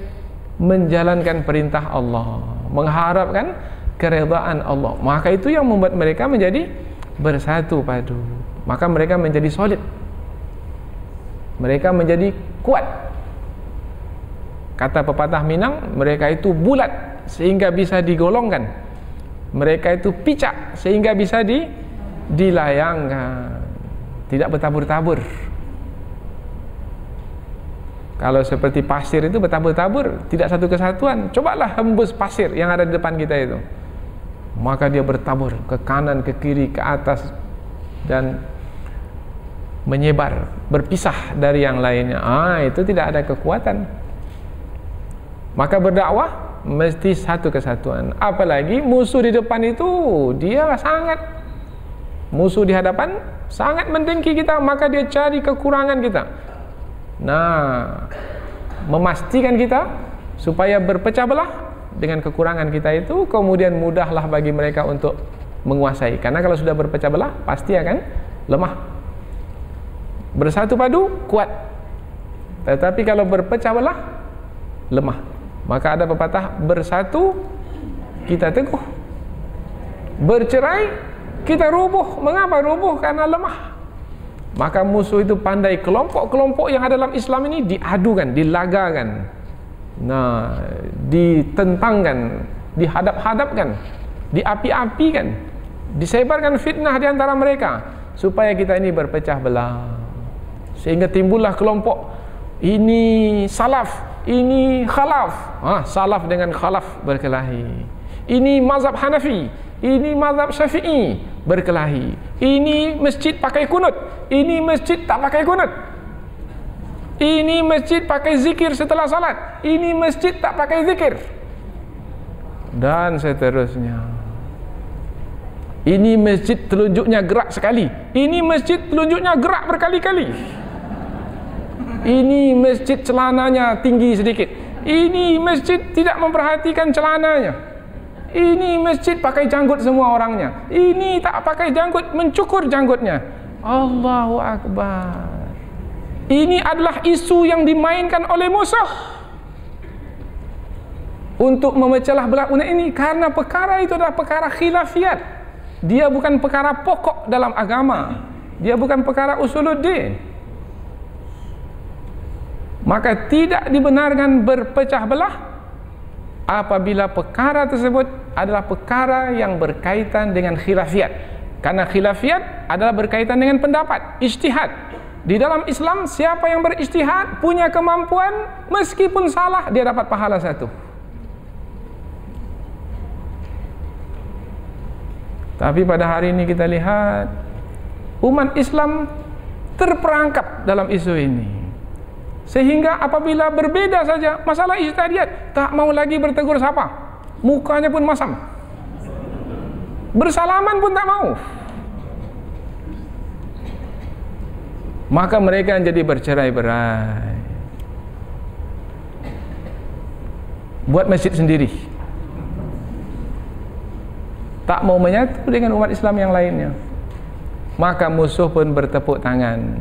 menjalankan perintah Allah, mengharapkan keredaan Allah. Maka itu yang membuat mereka menjadi bersatu padu. Maka mereka menjadi solid, mereka menjadi kuat. Kata pepatah Minang, mereka itu bulat sehingga bisa digolongkan, mereka itu picak sehingga bisa dilayangkan, tidak bertabur-tabur. Kalau seperti pasir itu bertabur-tabur, tidak satu kesatuan. Cobalah hembus pasir yang ada di depan kita itu, maka dia bertabur ke kanan, ke kiri, ke atas, dan menyebar, berpisah dari yang lainnya. Itu tidak ada kekuatan. Maka berdakwah mesti satu kesatuan. Apalagi musuh di depan itu, dia sangat, musuh di hadapan sangat mendengki kita, maka dia cari kekurangan kita. Nah, memastikan kita supaya berpecah belah dengan kekurangan kita itu, kemudian mudahlah bagi mereka untuk menguasai. Karena kalau sudah berpecah belah, pasti akan lemah. Bersatu padu, kuat. Tetapi kalau berpecah belah, lemah. Maka ada pepatah, bersatu kita teguh, bercerai kita rubuh. Mengapa rubuh? Karena lemah. Maka musuh itu pandai, kelompok-kelompok yang ada dalam Islam ini diadukan, dilagakan, nah, ditentangkan, dihadap-hadapkan, diapi-apikan, disebarkan fitnah di antara mereka, supaya kita ini berpecah belah. Sehingga timbullah kelompok, ini salaf, ini khalaf. Salaf dengan khalaf berkelahi. Ini mazhab Hanafi, ini mazhab Syafi'i, berkelahi. Ini masjid pakai kunut, ini masjid tak pakai kunut. Ini masjid pakai zikir setelah salat, ini masjid tak pakai zikir, dan seterusnya. Ini masjid telunjuknya gerak sekali, ini masjid telunjuknya gerak berkali-kali. Ini masjid celananya tinggi sedikit, ini masjid tidak memperhatikan celananya. Ini masjid pakai janggut semua orangnya, ini tak pakai janggut, mencukur janggutnya. Allahu Akbar. Ini adalah isu yang dimainkan oleh musuh untuk memecah belah umat ini, karena perkara itu adalah perkara khilafiyat. Dia bukan perkara pokok dalam agama, dia bukan perkara usuluddin. Maka tidak dibenarkan berpecah belah apabila perkara tersebut adalah perkara yang berkaitan dengan khilafiyat. Karena khilafiyat adalah berkaitan dengan pendapat, ijtihad. Di dalam Islam, siapa yang berijtihad punya kemampuan, meskipun salah dia dapat pahala satu. Tapi pada hari ini kita lihat umat Islam terperangkap dalam isu ini, sehingga apabila berbeda saja masalah ijtihadiyat, tak mau lagi bertegur sapa, mukanya pun masam, bersalaman pun tak mau. Maka mereka jadi bercerai-berai, buat masjid sendiri, tak mau menyatu dengan umat Islam yang lainnya. Maka musuh pun bertepuk tangan.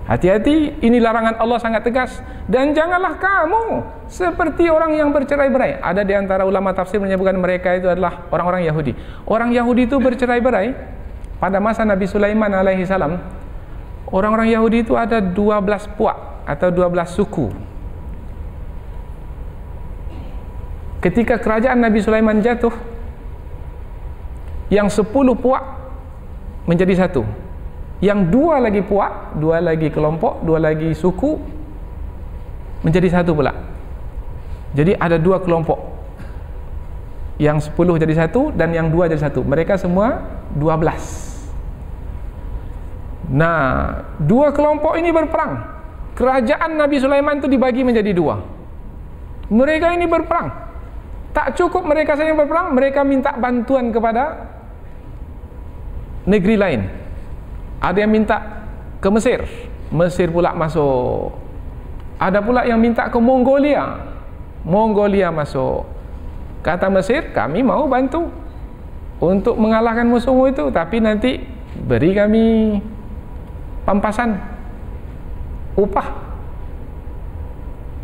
Hati-hati, ini larangan Allah sangat tegas. Dan janganlah kamu seperti orang yang bercerai-berai. Ada di antara ulama tafsir menyebutkan mereka itu adalah orang-orang Yahudi. Orang Yahudi itu bercerai-berai pada masa Nabi Sulaiman alaihi salam. Orang-orang Yahudi itu ada 12 puak atau 12 suku. Ketika kerajaan Nabi Sulaiman jatuh, yang 10 puak menjadi satu, yang 2 lagi puak, 2 lagi kelompok, 2 lagi suku menjadi satu pula. Jadi ada 2 kelompok, yang 10 jadi satu dan yang 2 jadi satu. Mereka semua 12. Nah, 2 kelompok ini berperang. Kerajaan Nabi Sulaiman itu dibagi menjadi 2. Mereka ini berperang. Tak cukup mereka saja yang berperang, mereka minta bantuan kepada negeri lain. Ada yang minta ke Mesir, Mesir pula masuk. Ada pula yang minta ke Mongolia, Mongolia masuk. Kata Mesir, kami mau bantu untuk mengalahkan musuhmu itu, tapi nanti beri kami pampasan, upah.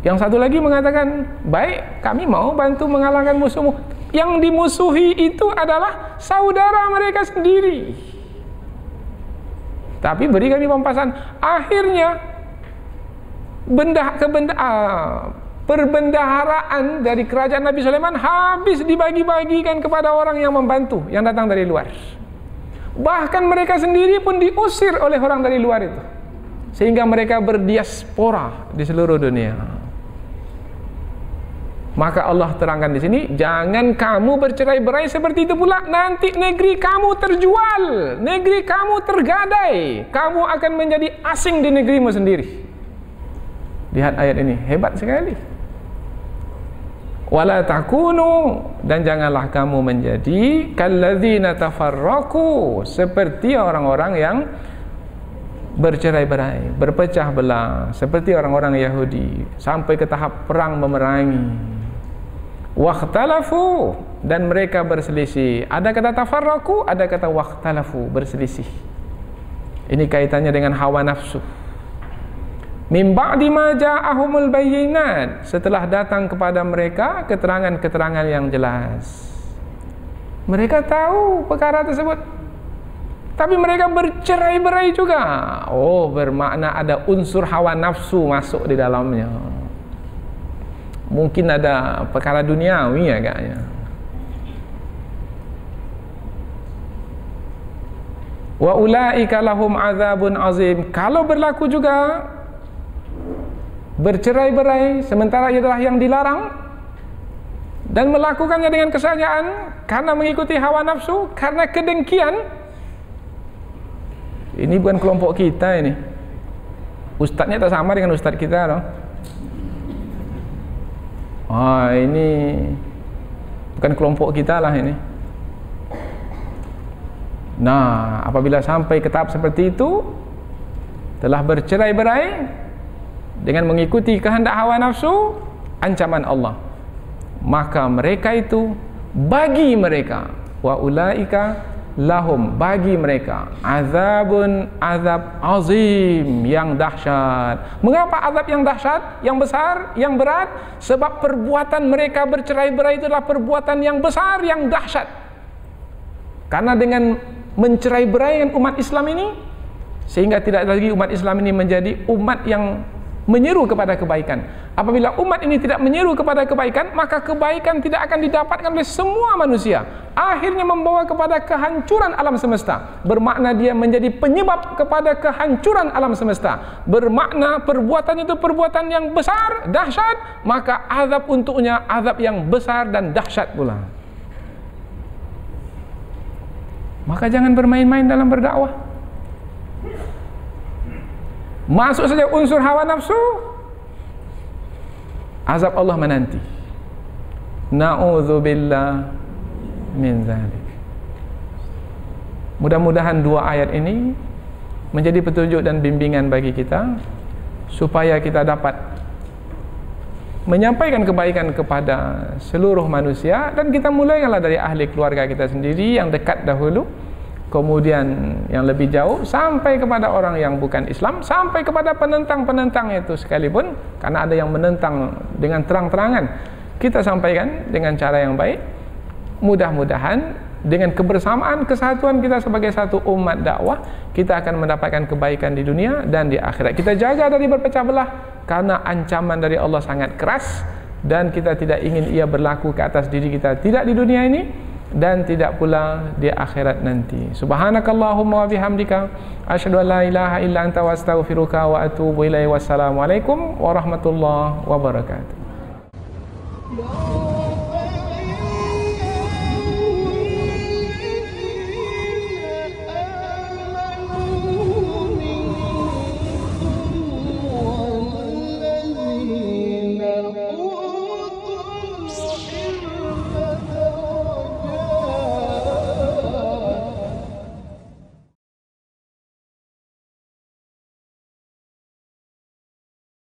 Yang satu lagi mengatakan, baik, kami mau bantu mengalahkan musuhmu. Yang dimusuhi itu adalah saudara mereka sendiri, tapi beri kami pampasan. Akhirnya perbendaharaan dari kerajaan Nabi Sulaiman habis dibagi-bagikan kepada orang yang membantu, yang datang dari luar. Bahkan mereka sendiri pun diusir oleh orang dari luar itu, sehingga mereka berdiaspora di seluruh dunia. Maka Allah terangkan di sini, jangan kamu bercerai-berai seperti itu pula. Nanti negeri kamu terjual, negeri kamu tergadai, kamu akan menjadi asing di negerimu sendiri. Lihat ayat ini, hebat sekali. Wala takunu, dan janganlah kamu menjadi kalladzina tafarraqu, seperti orang-orang yang bercerai-berai, berpecah belah, seperti orang-orang Yahudi sampai ke tahap perang memerangi. Wakhtalafu, dan mereka berselisih. Ada kata tafarraqu, ada kata wakhtalafu, berselisih. Ini kaitannya dengan hawa nafsu. Min ba'di ma ja'ahumul bayyinat, setelah datang kepada mereka keterangan-keterangan yang jelas. Mereka tahu perkara tersebut, tapi mereka bercerai-berai juga. Oh, bermakna ada unsur hawa nafsu masuk di dalamnya. Mungkin ada perkara duniawi agaknya. Wa ulaika lahum azabun azim. Kalau berlaku juga bercerai-berai sementara ia adalah yang dilarang, dan melakukannya dengan kesengajaan karena mengikuti hawa nafsu, karena kedengkian. Ini bukan kelompok kita ini. Ustadznya tak sama dengan ustadz kita loh. Ini bukan kelompok kita lah ini. Nah, apabila sampai ke tahap seperti itu, telah bercerai-berai dengan mengikuti kehendak hawa nafsu, ancaman Allah, maka mereka itu, bagi mereka, wa ulaika lahum, bagi mereka, azabun, azab azim, yang dahsyat. Mengapa azab yang dahsyat, yang besar, yang berat? Sebab perbuatan mereka bercerai-berai itu adalah perbuatan yang besar, yang dahsyat. Karena dengan mencerai-berai umat Islam ini, sehingga tidak lagi umat Islam ini menjadi umat yang menyeru kepada kebaikan. Apabila umat ini tidak menyeru kepada kebaikan, maka kebaikan tidak akan didapatkan oleh semua manusia. Akhirnya membawa kepada kehancuran alam semesta. Bermakna dia menjadi penyebab kepada kehancuran alam semesta. Bermakna perbuatan itu perbuatan yang besar, dahsyat, maka azab untuknya azab yang besar dan dahsyat pula. Maka jangan bermain-main dalam berdakwah. Masuk saja unsur hawa nafsu, azab Allah menanti. Na'udzubillah min dzalik. Mudah-mudahan dua ayat ini menjadi petunjuk dan bimbingan bagi kita, supaya kita dapat menyampaikan kebaikan kepada seluruh manusia. Dan kita mulailah dari ahli keluarga kita sendiri yang dekat dahulu, kemudian yang lebih jauh, sampai kepada orang yang bukan Islam, sampai kepada penentang-penentang itu sekalipun. Karena ada yang menentang dengan terang-terangan, kita sampaikan dengan cara yang baik. Mudah-mudahan dengan kebersamaan, kesatuan kita sebagai satu umat dakwah, kita akan mendapatkan kebaikan di dunia dan di akhirat. Kita jaga dari berpecah belah, karena ancaman dari Allah sangat keras, dan kita tidak ingin ia berlaku ke atas diri kita, tidak di dunia ini dan tidak pula di akhirat nanti. Subhanakallahumma wa bihamdika, asyhadu an la ilaha illa anta wa astaghfiruka wa atubu ilaik. Wassalamualaikum warahmatullahi wabarakatuh.